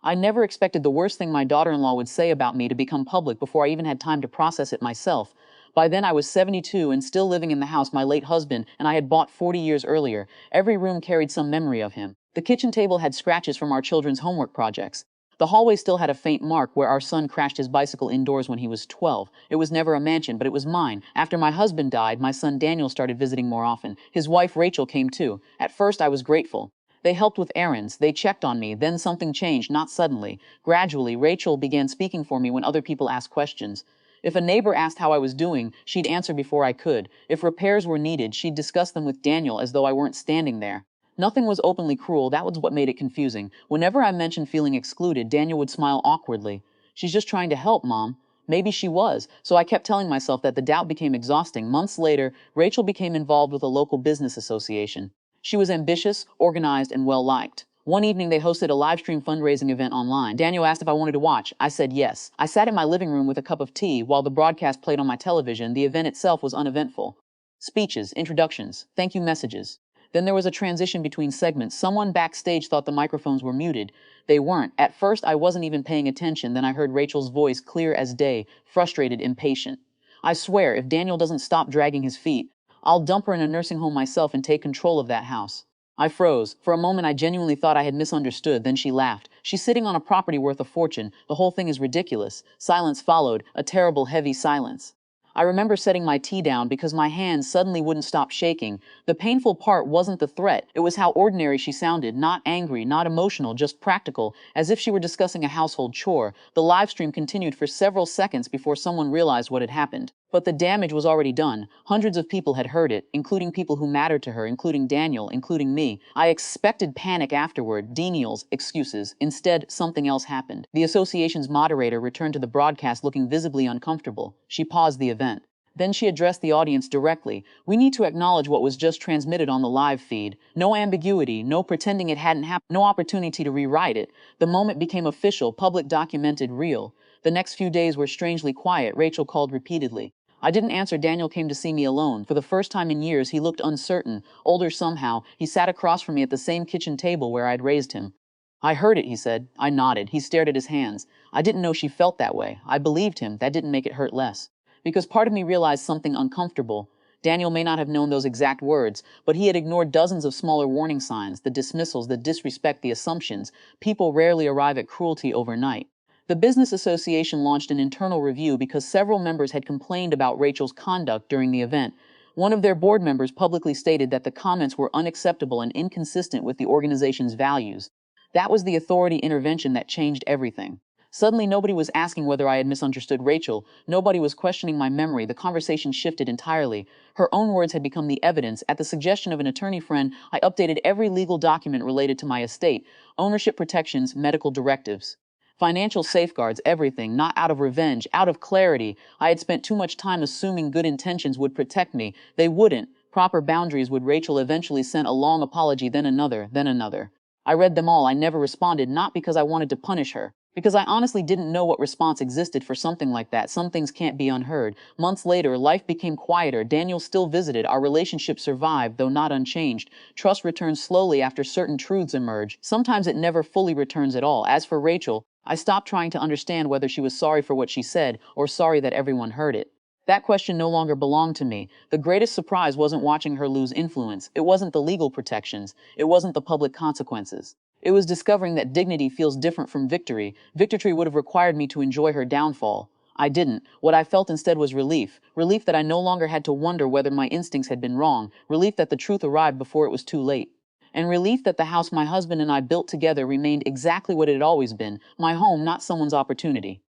I never expected the worst thing my daughter-in-law would say about me to become public before I even had time to process it myself. By then I was 72 and still living in the house my late husband and I had bought 40 years earlier. Every room carried some memory of him. The kitchen table had scratches from our children's homework projects. The hallway still had a faint mark where our son crashed his bicycle indoors when he was 12. It was never a mansion, but it was mine. After my husband died, my son Daniel started visiting more often. His wife Rachel came too. At first I was grateful. They helped with errands, they checked on me, then something changed, not suddenly. Gradually, Rachel began speaking for me when other people asked questions. If a neighbor asked how I was doing, she'd answer before I could. If repairs were needed, she'd discuss them with Daniel as though I weren't standing there. Nothing was openly cruel, that was what made it confusing. Whenever I mentioned feeling excluded, Daniel would smile awkwardly. She's just trying to help, Mom. Maybe she was, so I kept telling myself that the doubt became exhausting. Months later, Rachel became involved with a local business association. She was ambitious, organized, and well-liked. One evening, they hosted a live stream fundraising event online. Daniel asked if I wanted to watch. I said yes. I sat in my living room with a cup of tea while the broadcast played on my television. The event itself was uneventful. Speeches, introductions, thank you messages. Then there was a transition between segments. Someone backstage thought the microphones were muted. They weren't. At first, I wasn't even paying attention. Then I heard Rachel's voice clear as day, frustrated, impatient. I swear, if Daniel doesn't stop dragging his feet, I'll dump her in a nursing home myself and take control of that house. I froze. For a moment, I genuinely thought I had misunderstood. Then she laughed. She's sitting on a property worth a fortune. The whole thing is ridiculous. Silence followed, a terrible, heavy silence. I remember setting my tea down because my hands suddenly wouldn't stop shaking. The painful part wasn't the threat. It was how ordinary she sounded, not angry, not emotional, just practical, as if she were discussing a household chore. The live stream continued for several seconds before someone realized what had happened. But the damage was already done. Hundreds of people had heard it, including people who mattered to her, including Daniel, including me. I expected panic afterward, denials, excuses. Instead, something else happened. The association's moderator returned to the broadcast looking visibly uncomfortable. She paused the event. Then she addressed the audience directly. We need to acknowledge what was just transmitted on the live feed. No ambiguity, no pretending it hadn't happened, no opportunity to rewrite it. The moment became official, public, documented, real. The next few days were strangely quiet. Rachel called repeatedly. I didn't answer. Daniel came to see me alone. For the first time in years, he looked uncertain, older somehow. He sat across from me at the same kitchen table where I'd raised him. I heard it, he said. I nodded. He stared at his hands. I didn't know she felt that way. I believed him. That didn't make it hurt less. Because part of me realized something uncomfortable. Daniel may not have known those exact words, but he had ignored dozens of smaller warning signs, the dismissals, the disrespect, the assumptions. People rarely arrive at cruelty overnight. The business association launched an internal review because several members had complained about Rachel's conduct during the event. One of their board members publicly stated that the comments were unacceptable and inconsistent with the organization's values. That was the authority intervention that changed everything. Suddenly, nobody was asking whether I had misunderstood Rachel. Nobody was questioning my memory. The conversation shifted entirely. Her own words had become the evidence. At the suggestion of an attorney friend, I updated every legal document related to my estate, ownership protections, medical directives. Financial safeguards, everything, not out of revenge, out of clarity. I had spent too much time assuming good intentions would protect me. They wouldn't. Proper boundaries would. Rachel eventually sent a long apology, then another, then another. I read them all. I never responded, not because I wanted to punish her, because I honestly didn't know what response existed for something like that. Some things can't be unheard. Months later, life became quieter. Daniel still visited. Our relationship survived, though not unchanged. Trust returns slowly after certain truths emerge. Sometimes it never fully returns at all. As for Rachel, I stopped trying to understand whether she was sorry for what she said or sorry that everyone heard it. That question no longer belonged to me. The greatest surprise wasn't watching her lose influence. It wasn't the legal protections. It wasn't the public consequences. It was discovering that dignity feels different from victory. Victory would have required me to enjoy her downfall. I didn't. What I felt instead was relief. Relief that I no longer had to wonder whether my instincts had been wrong. Relief that the truth arrived before it was too late. And relief that the house my husband and I built together remained exactly what it had always been, my home, not someone's opportunity.